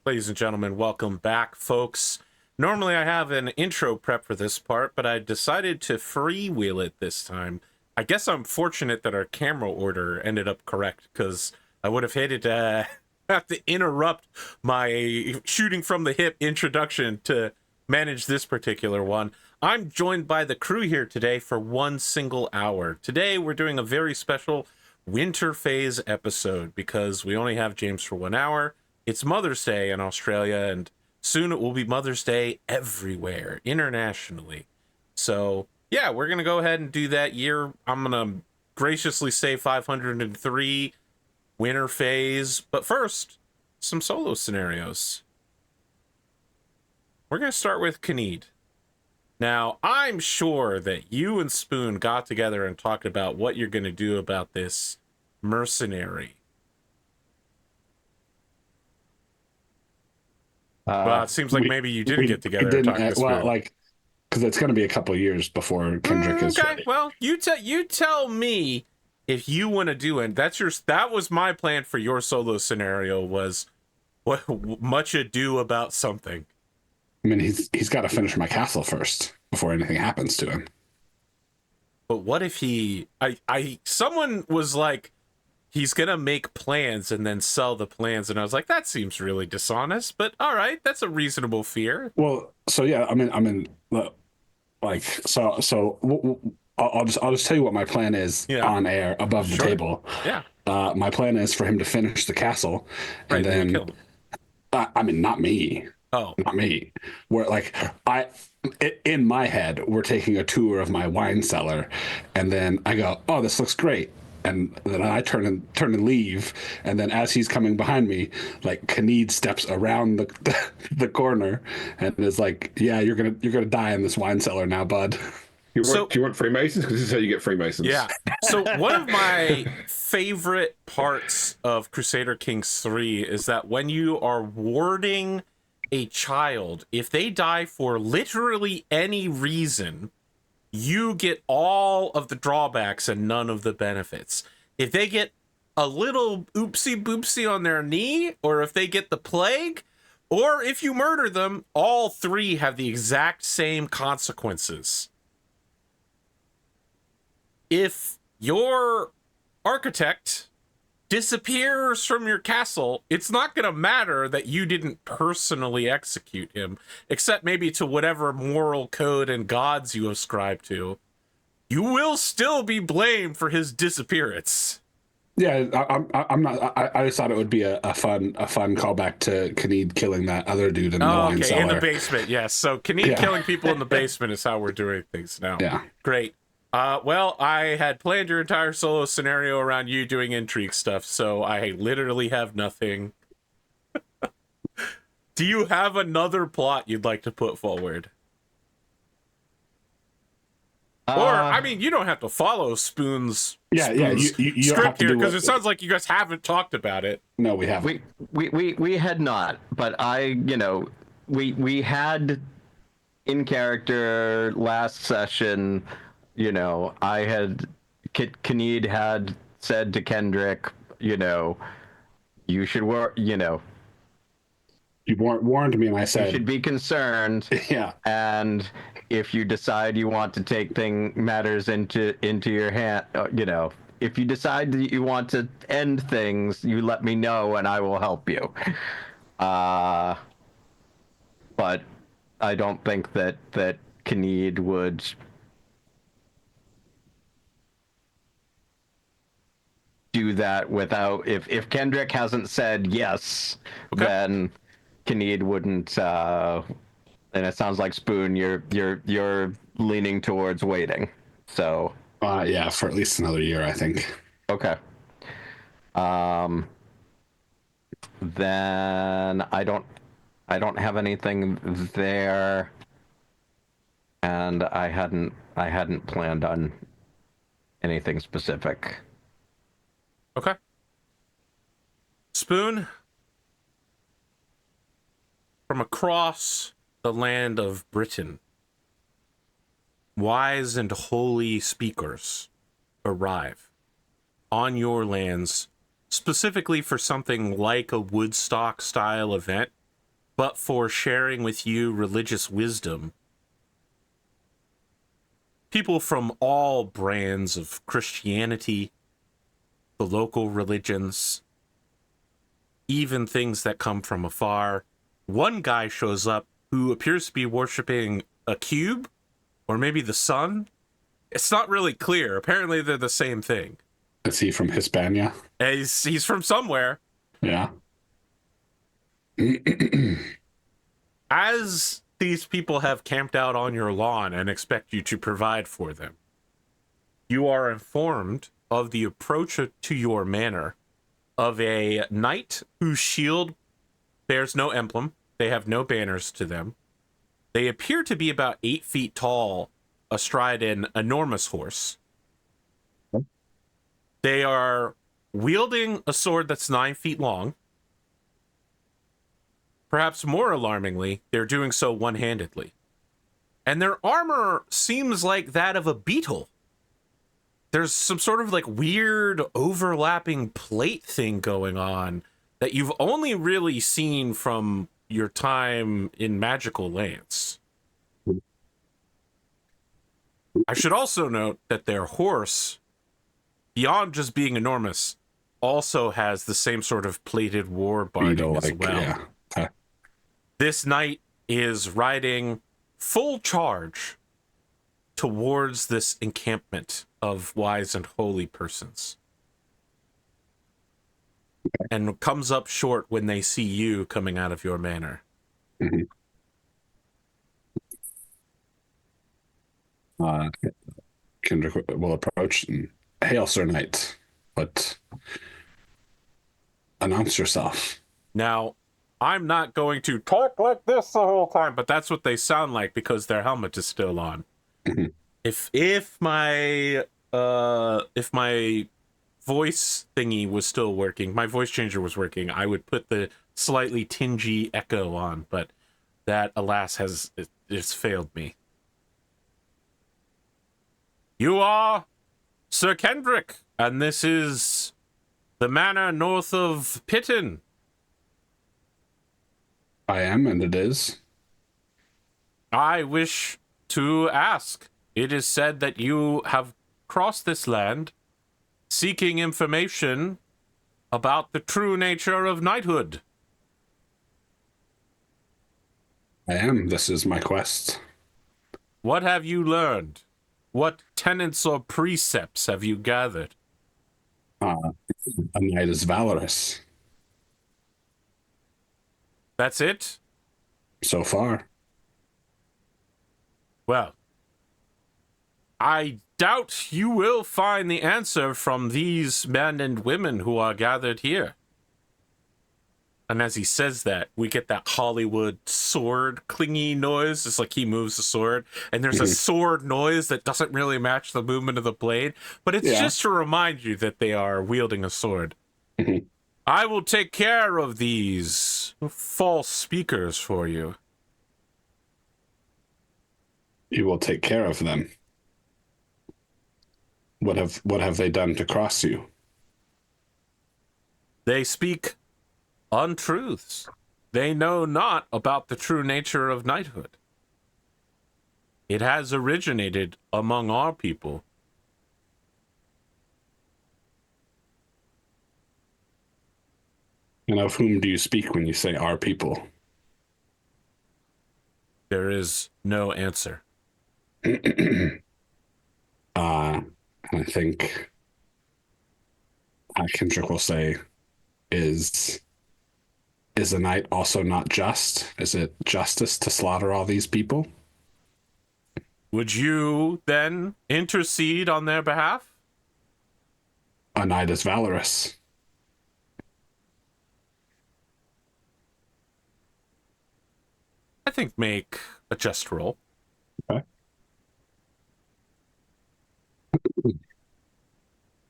Ladies and gentlemen, welcome back, folks. Normally I have an intro prep for this part, but I decided to freewheel it this time. I guess I'm fortunate that our camera order ended up correct, because I would have hated to have to interrupt my shooting from the hip introduction to manage this particular one. I'm joined by the crew here today for one single hour. Today we're doing a very special winter phase episode because we only have James for 1 hour. It's Mother's Day in Australia, and soon it will be Mother's Day everywhere, internationally. So, yeah, we're going to go ahead and do that year. I'm going to graciously say 503 winter phase. But first, some solo scenarios. We're going to start with Kyned. Now, I'm sure that you and Spoon got together and talked about what you're going to do about this mercenary. Well, it seems like maybe you didn't get together and talk to Spoon. Well, like, because it's going to be a couple of years before Kendric is ready. Well, you tell me if you want to do it. That was my plan for your solo scenario, was what much ado about something. I mean, he's got to finish my castle first before anything happens to him. But what if someone was like, he's gonna make plans and then sell the plans, and I was like, that seems really dishonest. But all right, that's a reasonable fear. Well, so yeah, I mean, like, so I'll just tell you what my plan is on air above the table. Yeah. My plan is for him to finish the castle, and then kill him. I mean, not me. Oh, not me. Where like in my head, we're taking a tour of my wine cellar, and then I go, "Oh, this looks great," and then I turn and leave, and then as he's coming behind me, like Kyned steps around the corner and is like, "Yeah, you're gonna die in this wine cellar now, bud." Do you want Freemasons? Because this is how you get Freemasons. Yeah. So one of my favorite parts of Crusader Kings 3 is that when you are warding a child, if they die for literally any reason, you get all of the drawbacks and none of the benefits. If they get a little oopsie boopsie on their knee, or if they get the plague, or if you murder them, all three have the exact same consequences. If your architect disappears from your castle, it's not going to matter that you didn't personally execute him, except maybe to whatever moral code and gods you ascribe to. You will still be blamed for his disappearance. Yeah, I'm not. I just thought it would be a fun callback to Kyned killing that other dude in the wine cellar. In the basement. Yes. So Kyned killing people in the basement is how we're doing things now. Yeah. Great. Well, I had planned your entire solo scenario around you doing intrigue stuff, so I literally have nothing. Do you have another plot you'd like to put forward? Or, I mean, you don't have to follow Spoon's you script here, because it sounds like you guys haven't talked about it. No, we haven't. We had not, but we had in character last session. I had Kyned had said to Kendric, you should work, You warned me, and I said you should be concerned. Yeah. And if you decide you want to take matters into your hand, if you decide that you want to end things, you let me know and I will help you. But I don't think that Kyned would do that without, if Kendric hasn't said yes, then Kyned wouldn't. And it sounds like Spoon, you're leaning towards waiting. So yeah, for at least another year, I think. Okay. Then I don't have anything there, and I hadn't planned on anything specific. Okay. Spoon, from across the land of Britain, wise and holy speakers arrive on your lands specifically for something like a Woodstock-style event but for sharing with you religious wisdom. People from all brands of Christianity, the local religions, even things that come from afar. One guy shows up who appears to be worshiping a cube, or maybe the sun. It's not really clear. Apparently they're the same thing. Is he from Hispania? He's from somewhere. Yeah. As these people have camped out on your lawn and expect you to provide for them, you are informed of the approach to your manor of a knight whose shield bears no emblem. They have no banners to them. They appear to be about 8 feet tall, astride an enormous horse. They are wielding a sword that's 9 feet long. Perhaps more alarmingly, they're doing so one-handedly. And their armor seems like that of a beetle. There's some sort of like weird overlapping plate thing going on that you've only really seen from your time in magical lands. I should also note that their horse, beyond just being enormous, also has the same sort of plated war barding as well. Yeah. Okay. This knight is riding full charge towards this encampment of wise and holy persons. And comes up short when they see you coming out of your manor. Mm-hmm. Kendric will approach and, "Hail, Sir Knight, but announce yourself." Now, I'm not going to talk like this the whole time, but that's what they sound like because their helmet is still on. Mm-hmm. If my voice thingy was still working, my voice changer was working, I would put the slightly tingy echo on, but that, alas, it's failed me. You are Sir Kendric, and this is the manor north of Pitton. I am, and it is. I wish to ask. It is said that you have crossed this land seeking information about the true nature of knighthood. I am. This is my quest. What have you learned? What tenets or precepts have you gathered? A knight is valorous. That's it? So far. Well, I doubt you will find the answer from these men and women who are gathered here. And as he says that, we get that Hollywood sword clingy noise. It's like he moves the sword, and there's a sword noise that doesn't really match the movement of the blade, but it's just to remind you that they are wielding a sword. I will take care of these false speakers for you. You will take care of them. What have they done to cross you? They speak untruths. They know not about the true nature of knighthood. It has originated among our people. And of whom do you speak when you say our people? There is no answer. I think Kendric will say, is a knight also not just? Is it justice to slaughter all these people? Would you then intercede on their behalf? A knight is valorous. I think make a just roll. Okay.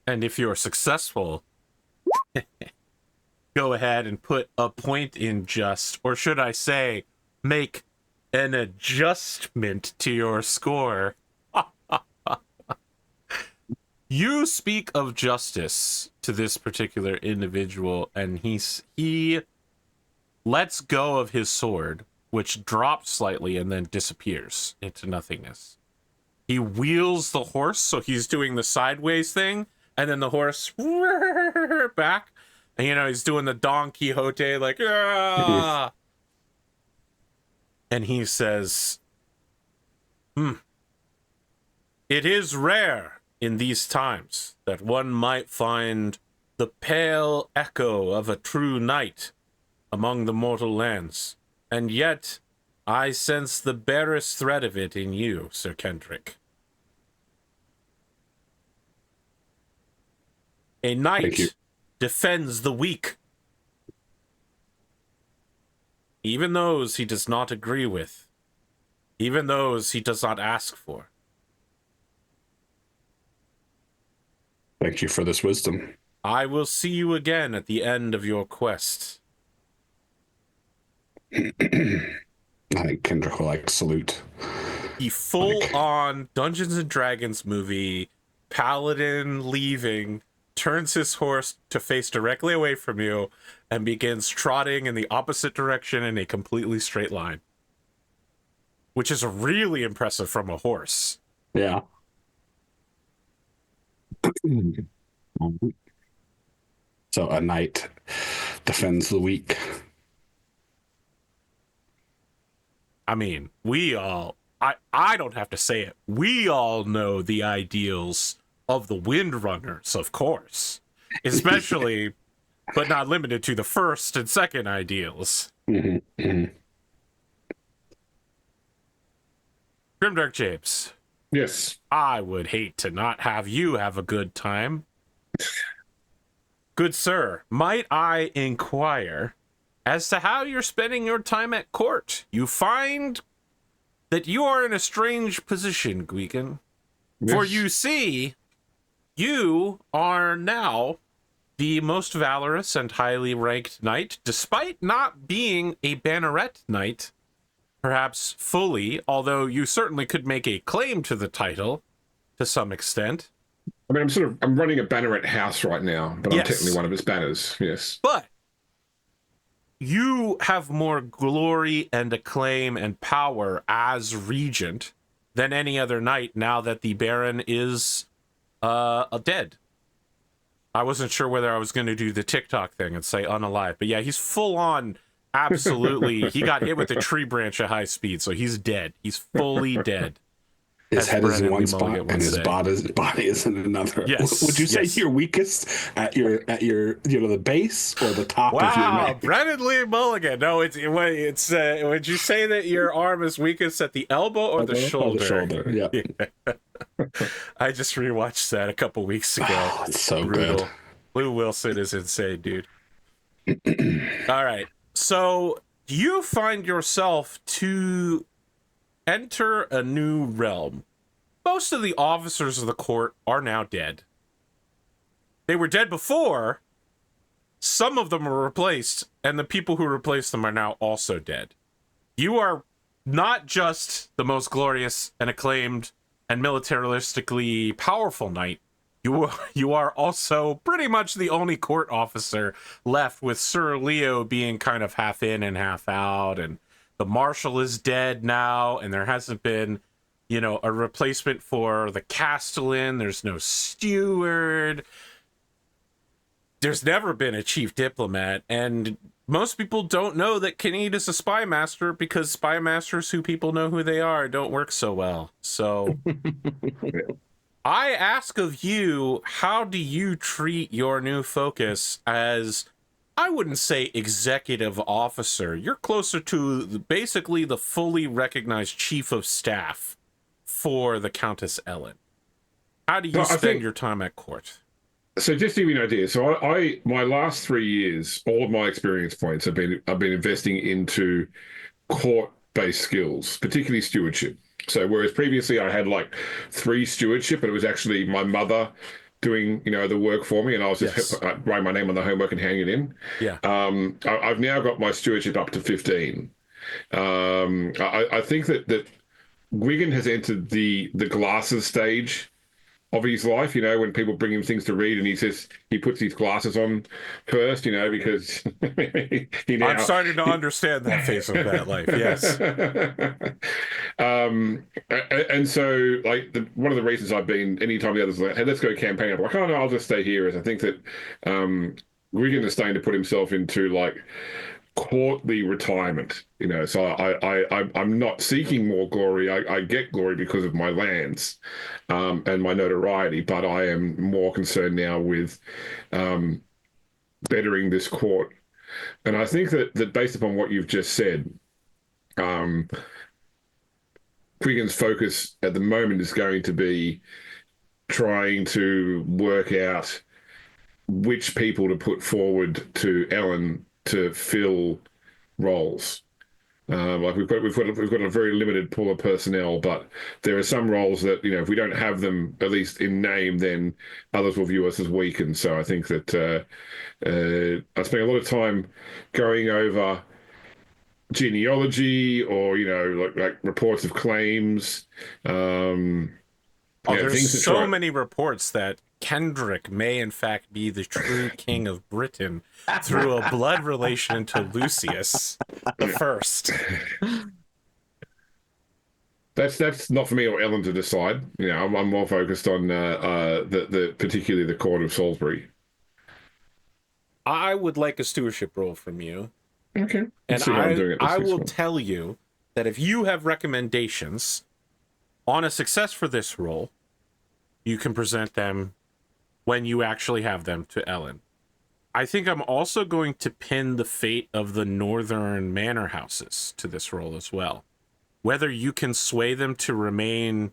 And if you're successful, go ahead and put a point in just, or should I say, make an adjustment to your score. You speak of justice to this particular individual, and he lets go of his sword, which drops slightly and then disappears into nothingness. He wheels the horse, so he's doing the sideways thing, and then the horse back. And, he's doing the Don Quixote, like, ah! And he says, it is rare in these times that one might find the pale echo of a true knight among the mortal lands, and yet I sense the barest thread of it in you, Sir Kendric. A knight defends the weak, even those he does not agree with, even those he does not ask for. Thank you for this wisdom. I will see you again at the end of your quest. I think Kendric will salute. The full-on Dungeons and Dragons movie, paladin leaving, turns his horse to face directly away from you, and begins trotting in the opposite direction in a completely straight line. Which is really impressive from a horse. Yeah. So a knight defends the weak. I mean, I don't have to say it. We all know the ideals of the Windrunners, of course. Especially, but not limited to, the first and second ideals. Mm-hmm. GrimDarkJames. Yes. I would hate to not have you have a good time. Good sir, might I inquire as to how you're spending your time at court? You find that you are in a strange position, Gwgan. Yes. For you see, you are now the most valorous and highly ranked knight, despite not being a banneret knight, perhaps fully, although you certainly could make a claim to the title to some extent. I mean, I'm running a banneret house right now, but I'm technically one of its banners, yes. But you have more glory and acclaim and power as regent than any other knight now that the Baron is dead. I wasn't sure whether I was going to do the TikTok thing and say unalive, but yeah, he's full on. Absolutely. He got hit with a tree branch at high speed, so he's dead. He's fully dead. His head is in one spot and his body is in another. Yes. Would you say you're weakest at your the base or the top of your neck? Brennan Lee Mulligan. No, it's would you say that your arm is weakest at the elbow or the shoulder? The shoulder. Yeah. I just rewatched that a couple weeks ago. Oh, it's so brutal. good. Lou Wilson is insane, dude. All right. So you find yourself to enter a new realm. Most of the officers of the court are now dead. They were dead before. Some of them were replaced, and the people who replaced them are now also dead. You are not just the most glorious and acclaimed and militaristically powerful knight. You are also pretty much the only court officer left, with Sir Leo being kind of half in and half out, and the marshal is dead now, and there hasn't been, a replacement for the castellan. There's no steward. There's never been a chief diplomat, and most people don't know that Kyned is a spy master, because spy masters who people know who they are don't work so well. So I ask of you, how do you treat your new focus as, I wouldn't say executive officer. You're closer to basically the fully recognized chief of staff for the Countess Ellen. How do you spend your time at court? So just to give you an idea, so I my last 3 years, all of my experience points I've been investing into court-based skills, particularly stewardship. So whereas previously I had 3 stewardship, and it was actually my mother doing the work for me, and I was just writing my name on the homework and hanging it in. Yeah. I've now got my stewardship up to 15. I think that Gwgan has entered the glasses stage of his life, when people bring him things to read and he says he puts his glasses on first, because he now... I'm starting to understand that phase of that life, yes. And so, like, one of the reasons I've been, anytime the others are like, hey, let's go campaign, I'm like, oh, no, I'll just stay here, is I think that Gwgan is starting to put himself into, like, courtly retirement, so I'm not seeking more glory. I get glory because of my lands and my notoriety, but I am more concerned now with bettering this court. And I think that based upon what you've just said, Gwgan's focus at the moment is going to be trying to work out which people to put forward to Ellen to fill roles. Like we've got a very limited pool of personnel, but there are some roles that if we don't have them at least in name, then others will view us as weakened. So I think that I spent a lot of time going over genealogy or like reports of claims. There's so many reports that Kendric may in fact be the true king of Britain through a blood relation to Lucius the First. That's not for me or Ellen to decide. I'm more focused on particularly the court of Salisbury. I would like a stewardship role from you. Okay. And I will tell you that if you have recommendations on a success for this role, you can present them when you actually have them to Ellen. I think I'm also going to pin the fate of the northern manor houses to this role as well. Whether you can sway them to remain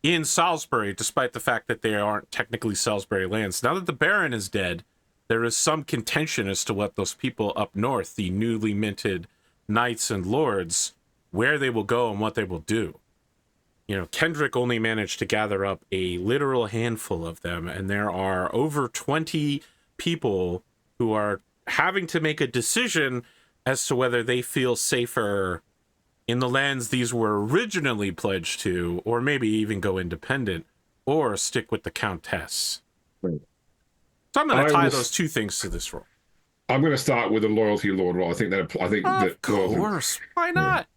in Salisbury, despite the fact that they aren't technically Salisbury lands. Now that the Baron is dead, there is some contention as to what those people up north, the newly minted knights and lords, where they will go and what they will do. Kendric only managed to gather up a literal handful of them, and there are over 20 people who are having to make a decision as to whether they feel safer in the lands these were originally pledged to, or maybe even go independent, or stick with the Countess. Right. So I'm going to tie those two things to this role. I'm going to start with the loyalty lord role. Of course, why not?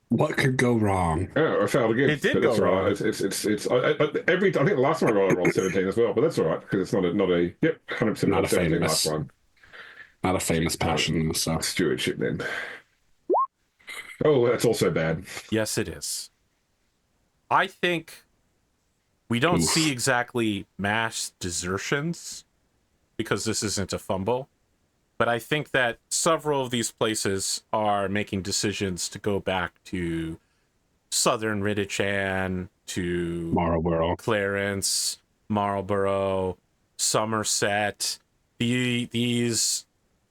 What could go wrong? Oh, I failed again. It did go wrong. Right. I think the last time I rolled 17 as well, but that's all right because it's not a 100% not a 17 famous last one. Not a famous passion. So stewardship then. Oh, that's also bad. Yes, it is. I think we don't see exactly mass desertions because this isn't a fumble. But I think that several of these places are making decisions to go back to Southern Ridichan, to Marlborough, Clarence, Marlborough, Somerset. These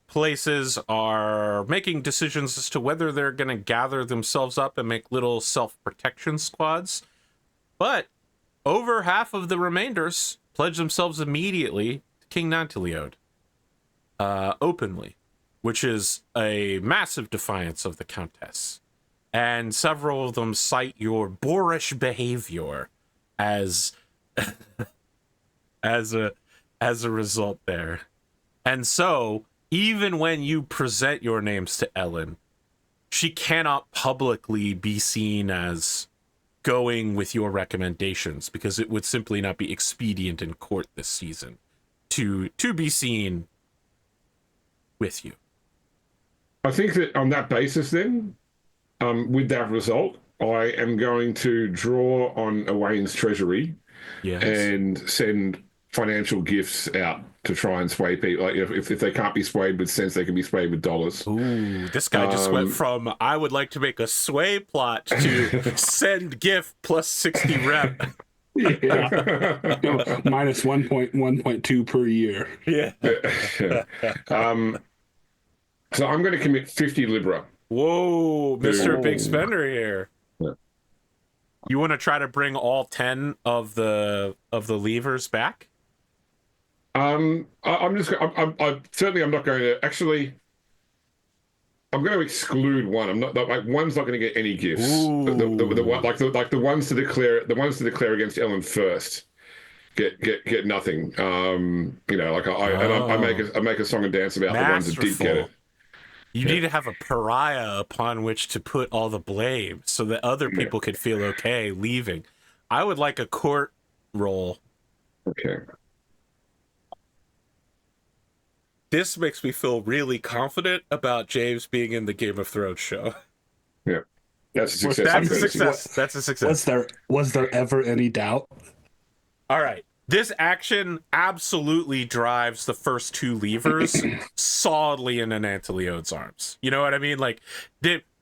places are making decisions as to whether they're going to gather themselves up and make little self-protection squads. But over half of the remainders pledge themselves immediately to King Nantiliode. Openly, which is a massive defiance of the Countess. And several of them cite your boorish behavior as as a result there. And so, even when you present your names to Ellen, she cannot publicly be seen as going with your recommendations because it would simply not be expedient in court this season to be seen with you. I think that on that basis then, with that result, I am going to draw on Owain's treasury and send financial gifts out to try and sway people. Like if they can't be swayed with cents, they can be swayed with dollars. Ooh, this guy just went from I would like to make a sway plot to send gift plus 60 rep. Minus 1.2 per year. Yeah. So I'm going to commit 50 Libra. Whoa, Mr. Big Spender here. Yeah. You want to try to bring all 10 of the levers back? I'm not going to actually. I'm going to exclude one. I'm not like one's not going to get any gifts. Ooh. The one like the ones to declare against Ellen first get nothing. You know, like I make a song and dance about the ones that did get it. You need to have a pariah upon which to put all the blame so that other people could feel okay leaving. I would like a court roll. Okay. This makes me feel really confident about James being in the Game of Thrones show. Yeah. That's a success. That's a success. That's a success. Was there ever any doubt? All right. This action absolutely drives the first two levers solidly into Anteleone's arms. You know what I mean? Like,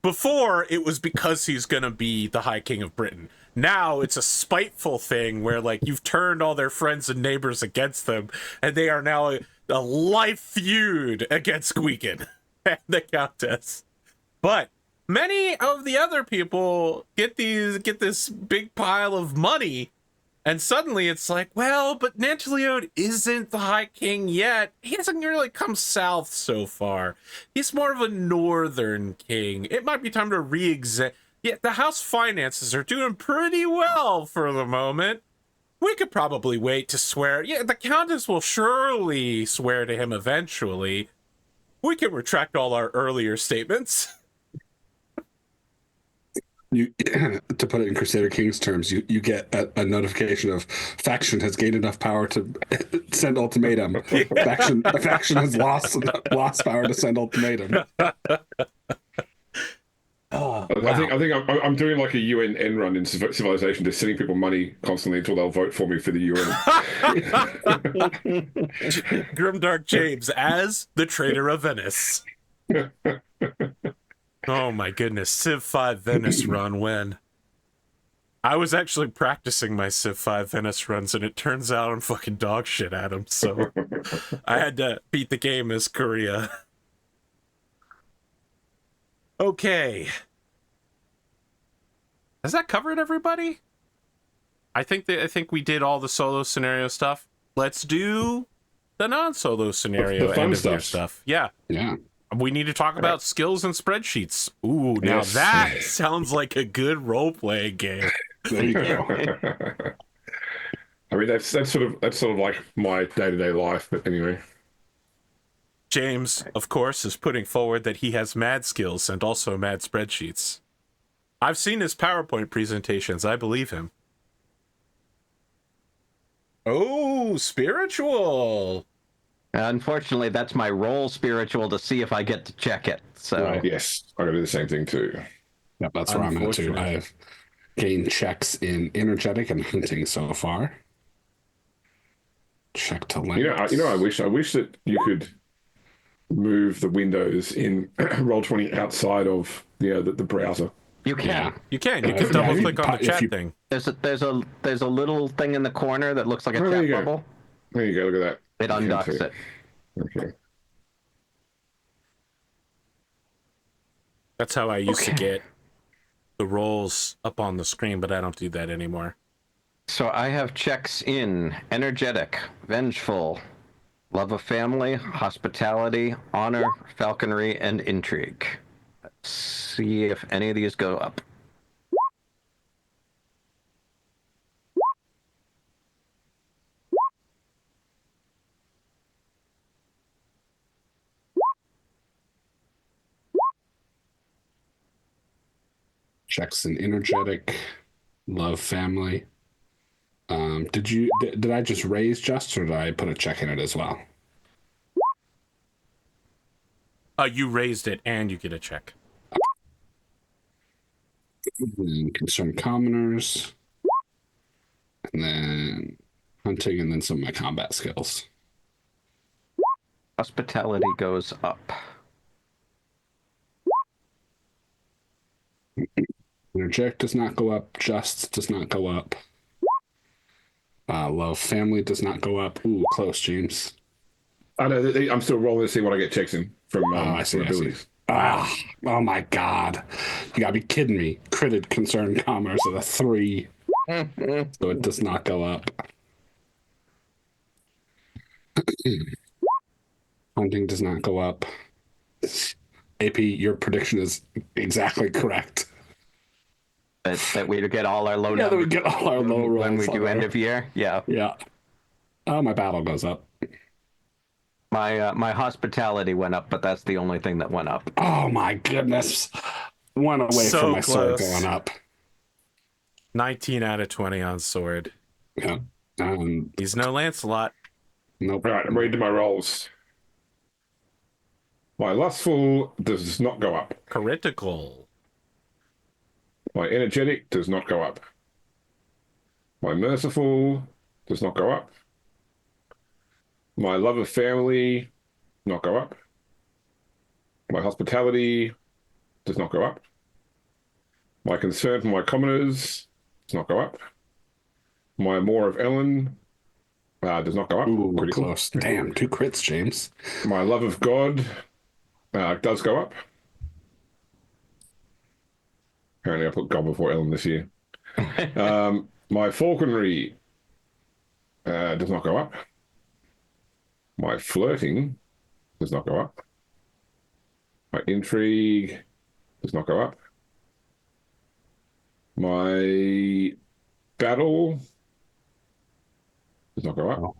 before, it was because he's going to be the High King of Britain. Now, it's a spiteful thing where, like, you've turned all their friends and neighbors against them, and they are now a life feud against Gwgan and the Countess. But many of the other people get this big pile of money. And suddenly it's like, well, but Anteleone isn't the High King yet. He hasn't really come south so far. He's more of a northern king. It might be time to re-examine. Yeah, the house finances are doing pretty well for the moment. We could probably wait to swear. Yeah, the Countess will surely swear to him eventually. We can retract all our earlier statements. You, to put it in Crusader Kings terms, you get a notification of faction has gained enough power to send ultimatum. Faction has lost power to send ultimatum. Oh, wow. I think I'm doing like a UN end run in Civilization, just sending people money constantly until they'll vote for me for the UN. GrimDarkJames as the Traitor of Venice. Oh my goodness, Civ 5 Venice run when? I was actually practicing my Civ 5 Venice runs, and it turns out I'm fucking dog shit at them, so I had to beat the game as Korea. Okay. Has that covered everybody? I think we did all the solo scenario stuff. Let's do the non-solo scenario the fun end of year stuff. Yeah. Yeah. We need to talk about skills and spreadsheets. Ooh, now that sounds like a good role-playing game. There you go. I mean, that's sort of like my day-to-day life, but anyway. James, of course, is putting forward that he has mad skills and also mad spreadsheets. I've seen his PowerPoint presentations. I believe him. Oh, spiritual. Unfortunately, that's my roll spiritual to see if I get to check it. So right. Yes, I'm gonna do the same thing too. Yep, that's where I'm at too. I have gained checks in energetic and hunting so far. Check to length. I wish that you could move the windows in Roll20 outside of the browser. You can. Yeah. You can double click on the chat thing. There's a little thing in the corner that looks like a chat bubble. There you go. Look at that. It undocks it. Okay. That's how I used to get the rolls up on the screen, but I don't do that anymore. So I have checks in energetic, vengeful, love of family, hospitality, honor, falconry, and intrigue. Let's see if any of these go up. Checks in energetic, love family. Did I just raise just, or did I put a check in it as well? You raised it and you get a check. And concerned commoners, and then hunting, and then some of my combat skills. Hospitality goes up. Energetic does not go up. Just does not go up. Love family does not go up. Ooh, close, James. I know. I'm still rolling to see what I get checks in from abilities. Oh my God! You gotta be kidding me. Critted concerned commerce at a 3, so it does not go up. Hunting does not go up. AP, your prediction is exactly correct. That we get all our low Yeah, that we numbers get all our low rolls when we on do end our- of year. Yeah. Yeah. Oh, my battle goes up. My hospitality went up, but that's the only thing that went up. Oh my goodness. One away So from my sword close. going up. 19 out of 20 on sword. Yeah. He's no Lancelot. Nope. All right, I'm ready to do my rolls. My lustful does not go up. Critical. My energetic does not go up. My merciful does not go up. My love of family does not go up. My hospitality does not go up. My concern for my commoners does not go up. My more of Ellen does not go up. Ooh, Critical. close. Damn, 2 crits, James. My love of God does go up. Apparently, I put God before Ellen this year. My falconry does not go up. My flirting does not go up. My intrigue does not go up. My battle does not go up.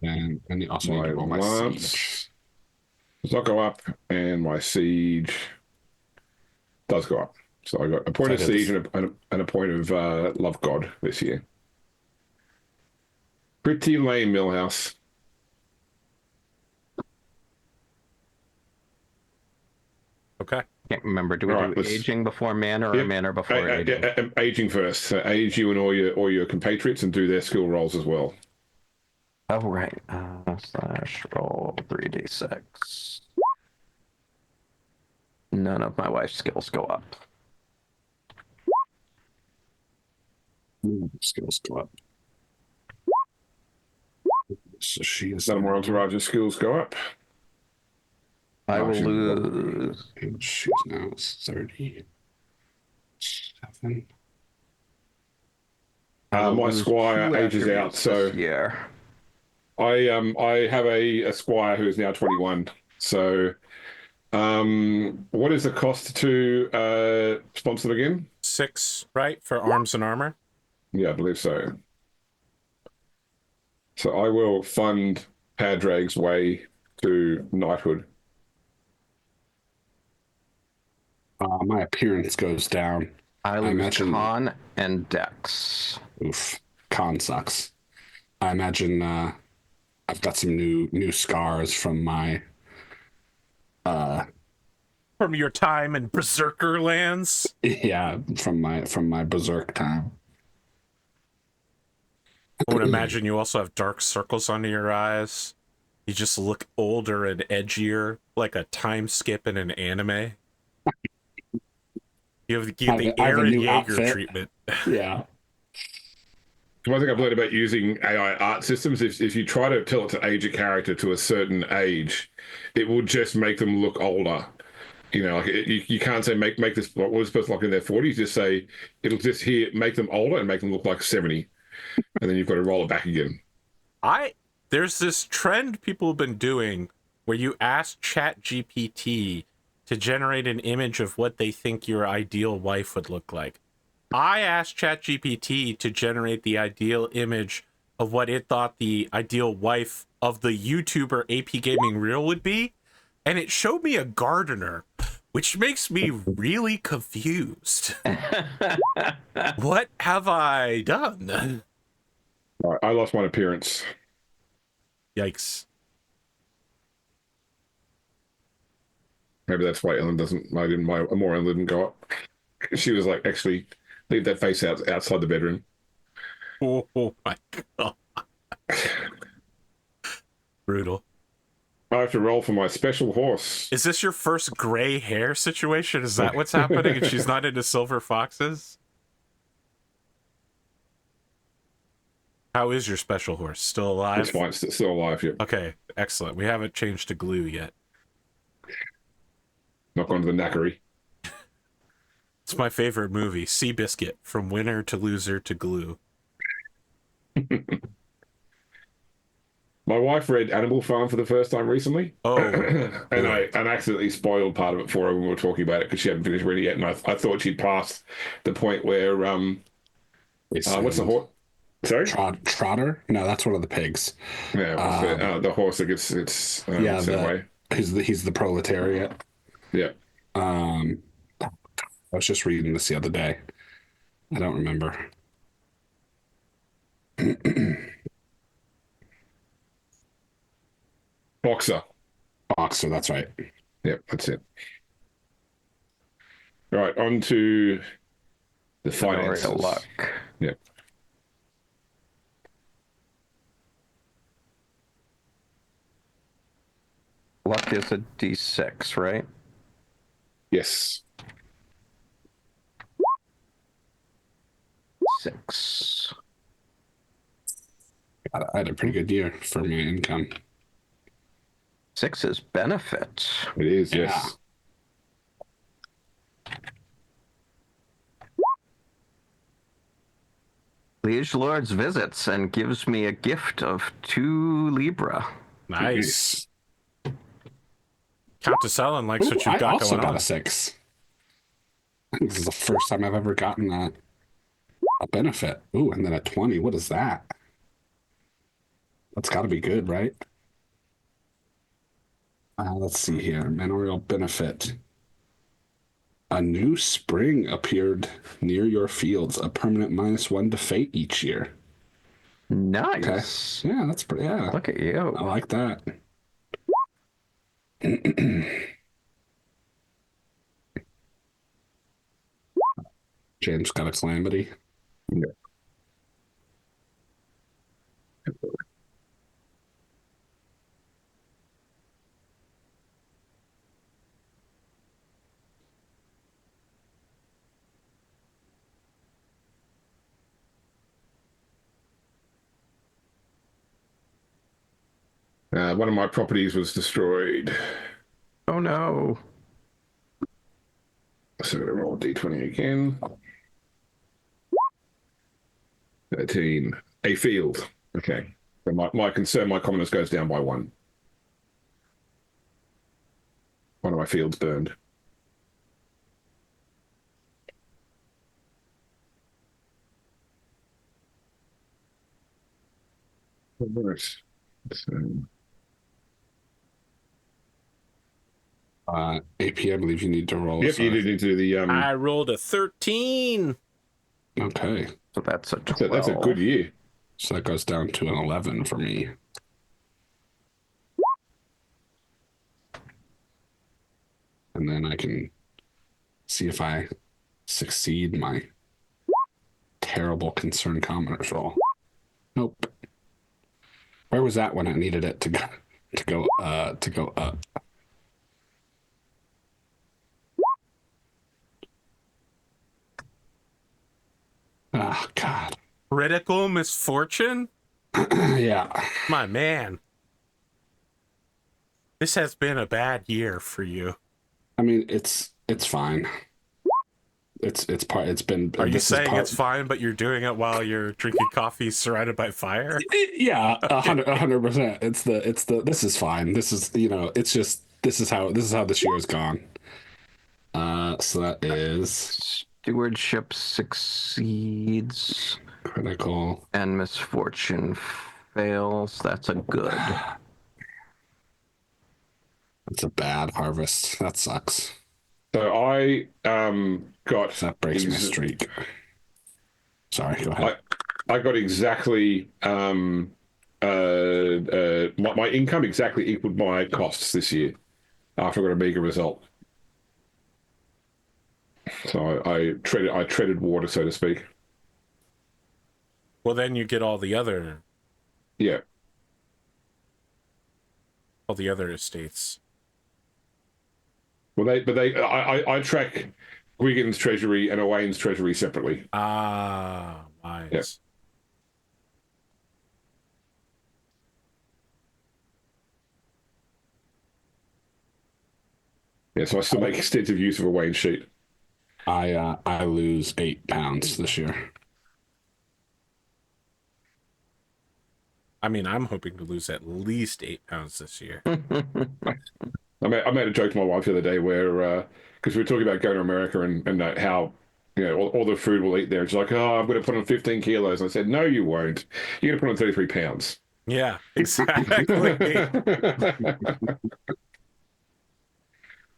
And you also need to roll my lance siege. does not go up, and my siege does go up. So I got a point of siege and a point of love God this year. Pretty lame, Millhouse. Okay. Can't remember. Do we All right, do let's- aging before manner or Yep. manner before aging? Aging first. So age you and all your compatriots and do their skill rolls as well. Oh, right. Slash roll 3d6. None of my wife's skills go up. Skills go up. So she is. None of my entourage's skills go up. I Oh, will she's- lose. And she's now 37. I will My lose squire 2 ages out, attributes so this year. I have a squire who is now 21. So, what is the cost to sponsor them again? 6, right? For arms and armor? Yeah, I believe so. So I will fund Padraig's way to knighthood. My appearance goes down. I lose imagine- con and dex. Oof. Con sucks. I imagine I've got some new scars from my From your time in Berserker lands? from my berserk time. I would imagine you also have dark circles under your eyes. You just look older and edgier, like a time skip in an anime. You have the I have a Aaron new Yeager outfit. treatment. Yeah. One thing I've learned about using AI art systems, if you try to tell it to age a character to a certain age, it will just make them look older. You know, like you can't say make this what was supposed to look in their 40s. Just say it'll just make them older and make them look like 70, and then you've got to roll it back again. There's this trend people have been doing where you ask ChatGPT to generate an image of what they think your ideal wife would look like. I asked ChatGPT to generate the ideal image of what it thought the ideal wife of the YouTuber APGamingREAL would be, and it showed me a gardener, which makes me really confused. What have I done? All right, I lost my appearance. Yikes. Maybe that's why Ellen doesn't. My more Ellen didn't go up. She was like, actually, leave that face outside the bedroom. Oh my god. Brutal. I have to roll for my special horse. Is this your first gray hair situation? Is that what's happening? And she's not into silver foxes? How is your special horse? Still alive? It's fine. It's still alive. Yeah. Okay, excellent. We haven't changed to glue yet. Not gone to the knackery. It's my favorite movie, Seabiscuit, from winner to loser to glue. My wife read Animal Farm for the first time recently, Oh, and I accidentally spoiled part of it for her when we were talking about it because she hadn't finished reading it, and I thought she'd passed the point where what's the horse? Sorry, Trotter? No, that's one of the pigs. yeah, the horse that gets its Yeah, sent away. he's the proletariat. Yeah, I was just reading this the other day. I don't remember. Boxer. Boxer, that's right. Yeah, that's it. All right, on to the finances. Real luck. Yeah. Luck is a D6, right? Yes. 6. I had a pretty good year for my income. 6 is benefit. It is, Yeah. yes. Liege Lords visits and gives me a gift of 2 Libra. nice. Countess Ellen likes what Ooh, you've got I also going got on. a 6. I think this is the first time I've ever gotten a benefit. Ooh, and then a 20. What is that? That's got to be good, right? Let's see here. Manorial benefit. A new spring appeared near your fields. A permanent -1 to fate each year. Nice. Yeah, that's pretty. Yeah, Look at you. I like that. James got a calamity. Yeah. One of my properties was destroyed. Oh no. So I'm going to roll D20 again. 13. A field. Okay. So my concern, my commoners goes down by 1. One of my fields burned. Right. So, AP, I believe you need to roll. yep, you did need to do the I rolled a 13. Okay, So that's a 12. that's a good year. so that goes down to an 11 for me. And then I can see if I succeed my terrible concern commoners roll. Nope. Where was that when I needed it to go up? Oh God. Critical misfortune? Yeah. My man. This has been a bad year for you. I mean, it's fine. It's been. Are you this is saying it's fine, but you're doing it while you're drinking coffee surrounded by fire? Yeah, 100%. It's the. This is fine. This is It's just this is how this year has gone. So that is Stewardship succeeds critical. and misfortune fails. That's a good. It's a bad harvest. That sucks. So I got That breaks my streak. Sorry, go ahead. I got exactly my income exactly equaled my costs this year after I got a meager result. So I treaded water, so to speak. Well, then you get all the other Yeah. estates. Well, I track Gwgan's treasury and Owain's treasury separately. Ah, nice. Yeah. Yeah, so I still make extensive use of Owain's sheet. I lose 8 pounds this year. I mean, I'm hoping to lose at least 8 pounds this year. I made a joke to my wife the other day where, because we were talking about going to America and how, all the food we'll eat there. She's like, oh, I'm going to put on 15 kilos. And I said, no, you won't. You're going to put on 33 pounds. Yeah, exactly.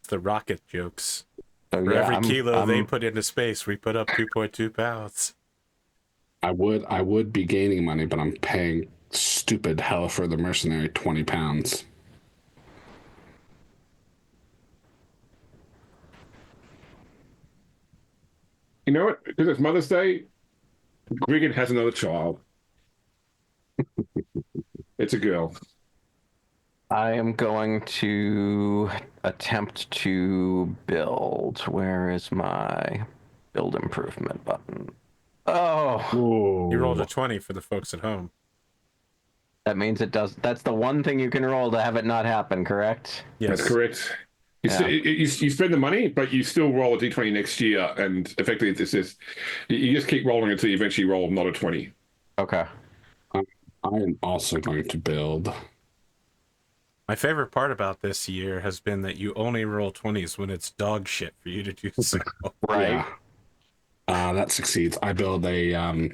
The rocket jokes. So For yeah, every kilo they I'm- put into space, we put up 2.2 pounds. I would be gaining money, but I'm paying stupid hell for the mercenary 20 pounds. You know what? Because it's Mother's Day, Gwgan has another child. It's a girl. I am going to attempt to build. Where is my build improvement button? Oh, Ooh. You rolled a 20 for the folks at home. that means it does. That's the one thing you can roll to have it not happen, correct? Yes. That's correct. Yeah. You spend the money, but you still roll a d20 next year, and effectively this is you just keep rolling until you eventually roll not a 20. Okay. I am also going to build. My favorite part about this year has been that you only roll 20s when it's dog shit for you to do so. Right. Yeah. That succeeds. I build a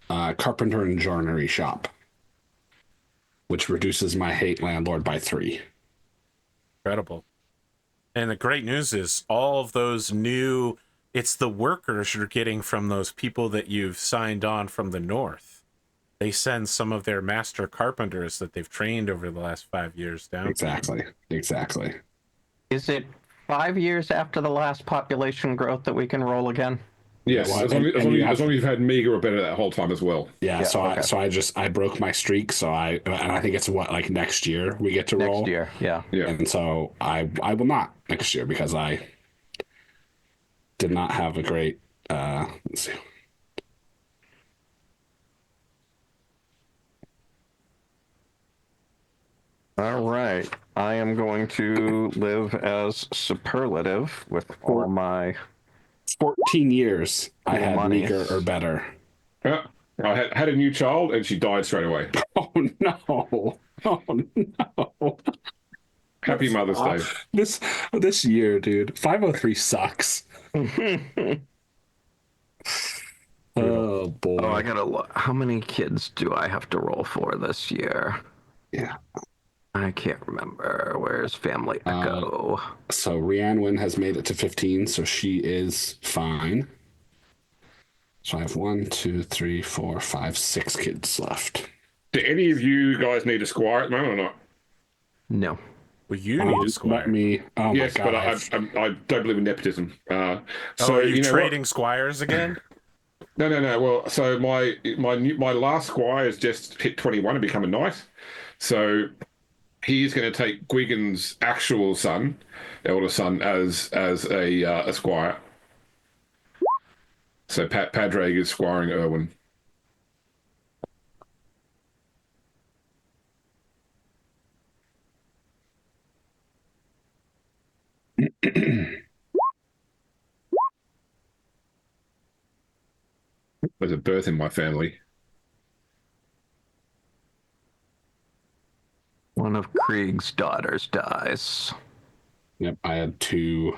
carpenter and joinery shop, which reduces my hate landlord by 3. Incredible. And the great news is all of those new, it's the workers you're getting from those people that you've signed on from the north. They send some of their master carpenters that they've trained over the last 5 years down. Exactly. Is it 5 years after the last population growth that we can roll again? Yes, Yeah, well, as long as you've had meager or better that whole time as well. Yeah, Yeah, so okay. I broke my streak, and I think it's like next year we get to roll. Next year, yeah. Yeah. And so I will not next year because I did not have a great let's see. All right. I am going to live as superlative with all my 14 years I cool had monies. meager or better. Yeah. I had a new child and she died straight away. Oh no. Oh no. Happy Mother's Day. This year, dude. 503 sucks. Oh boy. Oh, I gotta look. How many kids do I have to roll for this year? Yeah. I can't remember. Where's Family Echo? So Rhiannon has made it to 15, so she is fine. So I have 1, 2, 3, 4, 5, 6 kids left. Do any of you guys need a squire at the moment or not? No. Well, you need a squire. Let me. Oh Yes, my god. but I don't believe in nepotism. Oh, So are you know trading what? squires again? No. Well, so my last squire has just hit 21 and become a knight. So he's going to take Gwgan's actual son, elder son, as a squire. So Padraig is squiring Erwin. There's a birth in my family. One of Krieg's daughters dies. Yep, I had 2.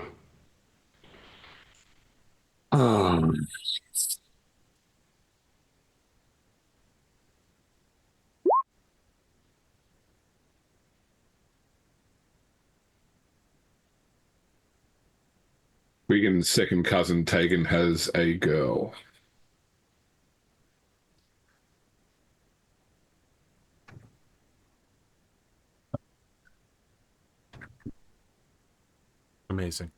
Um, Gwgan's second cousin Tegan has a girl. Amazing.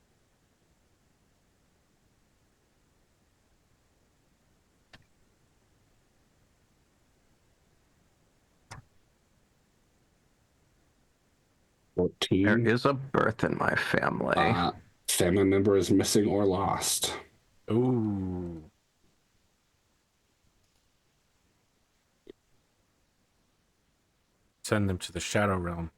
There 14. is a birth in my family. Family member is missing or lost. Ooh. Send them to the Shadow Realm.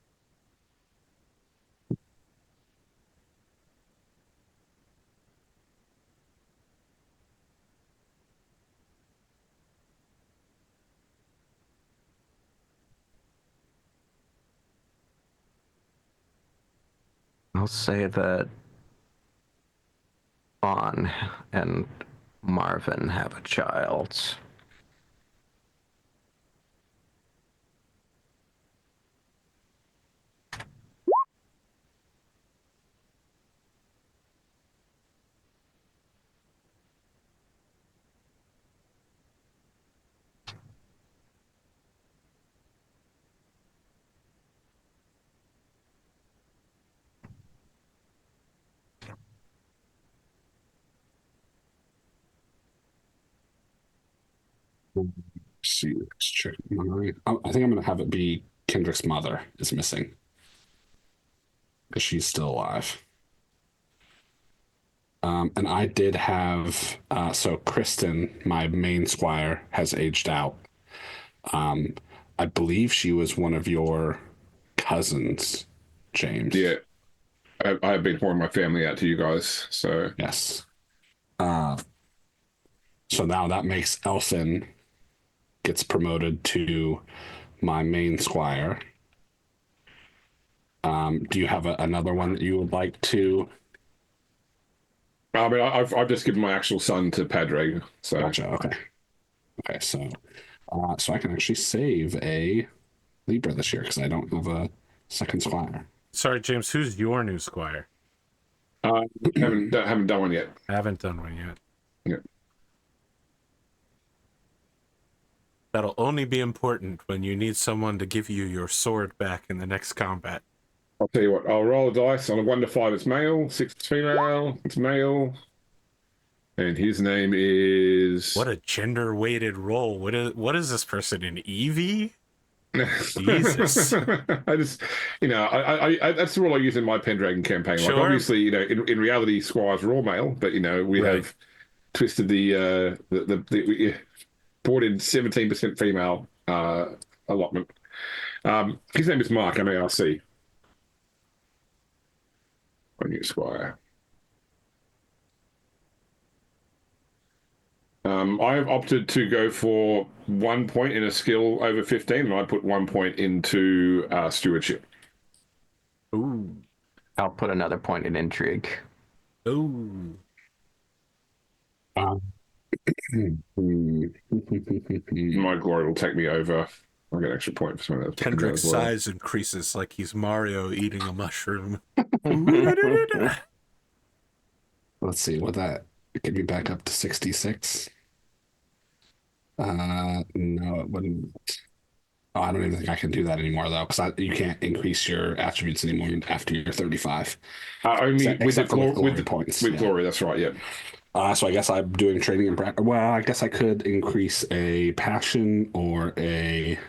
I'll say that Vaughn and Marvin have a child. Let's see, let's check I think I'm gonna have it be Kendrick's mother is missing because she's still alive. And I did have so Kristen, my main squire, has aged out. I believe she was one of your cousins, James. Yeah, I have been pouring my family out to you guys. So Yes. So now that makes Elfin gets promoted to my main squire. Do you have another one that you would like to? I mean, I've just given my actual son to Padraig. So Gotcha. Okay. Okay. So I can actually save a Libra this year because I don't have a second squire. Sorry, James, who's your new squire? haven't done one yet. I haven't done one yet. Yeah. That'll only be important when you need someone to give you your sword back in the next combat. I'll tell you what. I'll roll a dice on a 1 to 5. It's male. 6 it's female. It's male. And his name is. What a gender-weighted roll. What is this person, an Eevee? Jesus. I just, I that's the rule I use in my Pendragon campaign. Like, Sure. obviously, in reality, squires are all male, but we Right. have twisted the brought in 17% female allotment. His name is Mark, MARC. My new squire. I have opted to go for 1 point in a skill over 15, and I put 1 point into stewardship. Ooh. I'll put another point in intrigue. Ooh. My glory will take me over. I'll get an extra point for some of those. Kendric's size increases like he's Mario eating a mushroom. Let's see, would that get me back up to 66? No, it wouldn't. Oh, I don't even think I can do that anymore though, because you can't increase your attributes anymore after you're 35. Only with the glory points. With Yeah. glory, that's right. Yeah. So I guess I'm doing training and practice. Well, I guess I could increase a passion or a.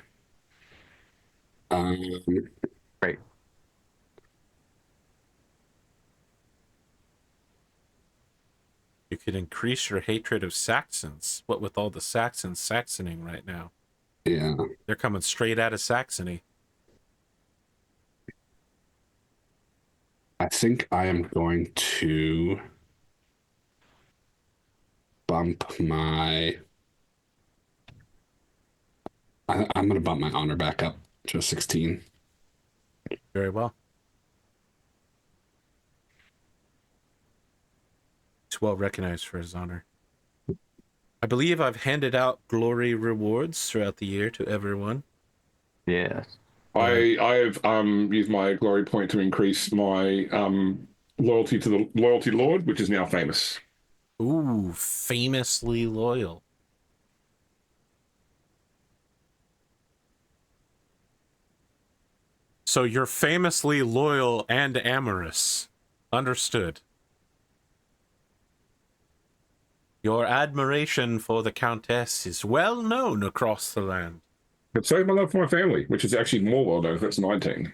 Right. You could increase your hatred of Saxons. What with all the Saxons Saxoning right now? Yeah. They're coming straight out of Saxony. I think I am going to bump my. I'm going to bump my honor back up to a 16. Very well. He's well recognized for his honor. I believe I've handed out glory rewards throughout the year to everyone. Yes. I've used my glory point to increase my loyalty to the loyalty lord, which is now famous. Ooh, famously loyal. So you're famously loyal and amorous. Understood. Your admiration for the Countess is well known across the land. But so is my love for my family, which is actually more well known. That's 19.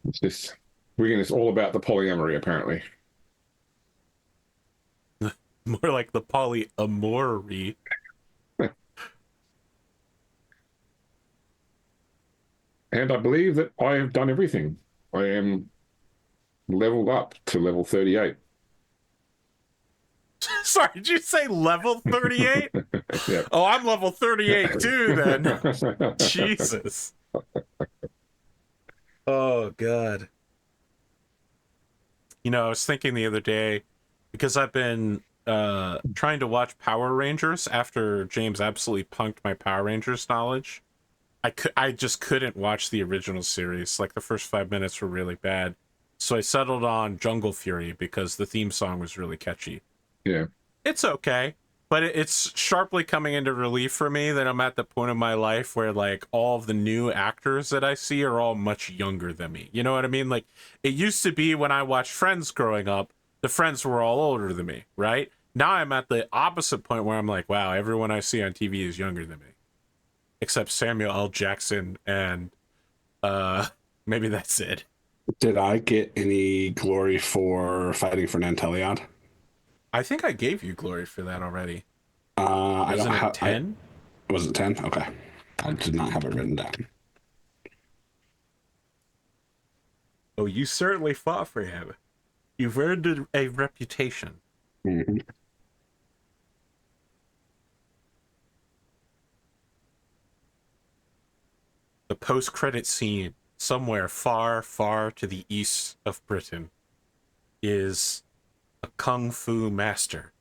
It's just Gwgan is all about the polyamory, apparently. More like the polyamory. And I believe that I have done everything. I am leveled up to level 38. Sorry, did you say level 38? Yeah. Oh, I'm level 38 too then. Jesus. Oh god. You know, I was thinking the other day, because I've been trying to watch Power Rangers after James absolutely punked my Power Rangers knowledge. I just couldn't watch the original series. Like the first 5 minutes were really bad. So I settled on Jungle Fury because the theme song was really catchy. Yeah. It's okay, but it's sharply coming into relief for me that I'm at the point of my life where like all of the new actors that I see are all much younger than me. You know what I mean? Like it used to be when I watched Friends growing up, the friends were all older than me, right? Now I'm at the opposite point where I'm like, wow, everyone I see on TV is younger than me. Except Samuel L. Jackson and maybe that's it. Did I get any glory for fighting for Nantelion? I think I gave you glory for that already. I Wasn't don't it have 10? Was it 10? Okay. I did not have it written down. Oh, you certainly fought for him. You've earned a reputation. Mm-hmm. The post-credit scene, somewhere far, far to the east of Britain, is a kung fu master.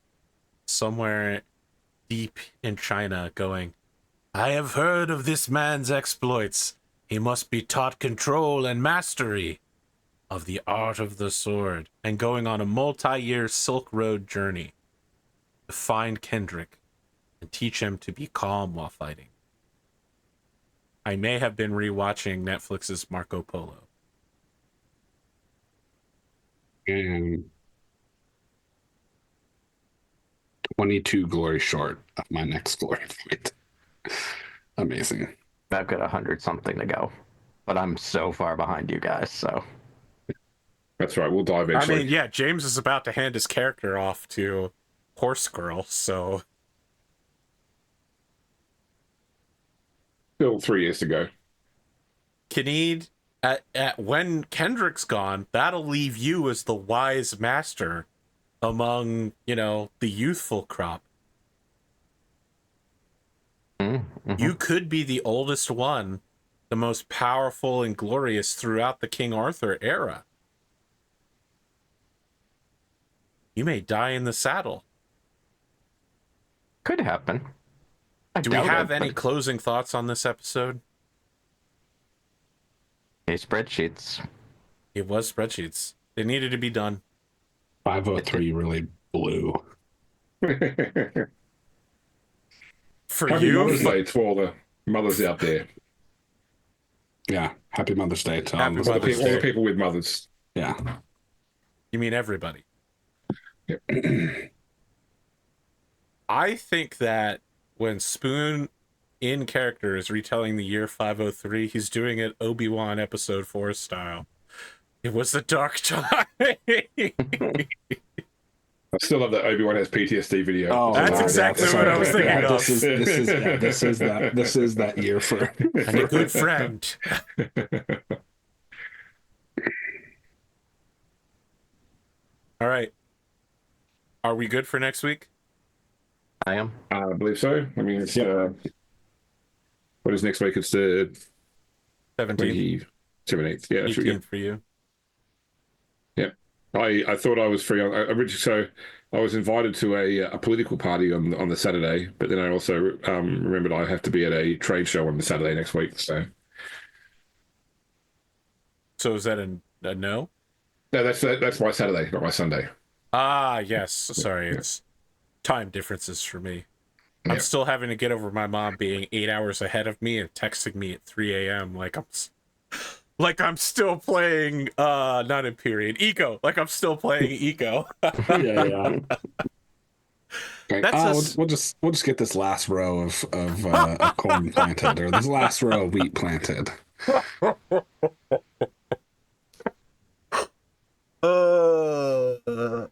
Somewhere deep in China going, I have heard of this man's exploits. He must be taught control and mastery of the art of the sword, and going on a multi-year Silk Road journey to find Kendric and teach him to be calm while fighting. I may have been rewatching Netflix's Marco Polo. And 22 glory short of my next glory point. Amazing. I've got 100 something to go, but I'm so far behind you guys. So That's right. We'll die I eventually. mean, yeah, James is about to hand his character off to Horse Girl, so Still 3 years to go. Kyned, at when Kendric's gone, that'll leave you as the wise master among, you know, the youthful crop. mm-hmm. You could be the oldest one, the most powerful and glorious throughout the King Arthur era. You may die in the saddle. Could happen. Do we have any closing thoughts on this episode? Hey, spreadsheets. It was spreadsheets. They needed to be done. 503 really blew. For Happy you, Mother's Day to all the mothers out there. Yeah. Happy Mother's Day to Happy All the, Mother's people, all the Day. people with mothers. Yeah. You mean everybody? Yep. I think that when Spoon in character is retelling the year 503, he's doing it Obi-Wan episode 4 style. It was the dark time. I still love that Obi-Wan has PTSD video. Oh, That's exactly what I was thinking yeah, of. This is that year for And a good friend. All right. Are we good for next week? I am. I believe so. I mean, it's what is next week? It's the 17th, 17th. Yeah, should we 18th for you. Yeah, I thought I was free on originally. So I was invited to a political party on the Saturday, but then I also remembered I have to be at a trade show on the Saturday next week. So So is that a no? no, that's my Saturday, not my Sunday. Ah, yes. Sorry, it's time differences for me. I'm Yeah. still having to get over my mom being 8 hours ahead of me and texting me at 3 a.m. like I'm still playing not in period Eco. Like I'm still playing Eco. yeah. Okay. That's we'll just get this last row of corn planted, or this last row of wheat planted.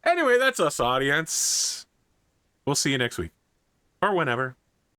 Anyway, that's us, audience. We'll see you next week or whenever.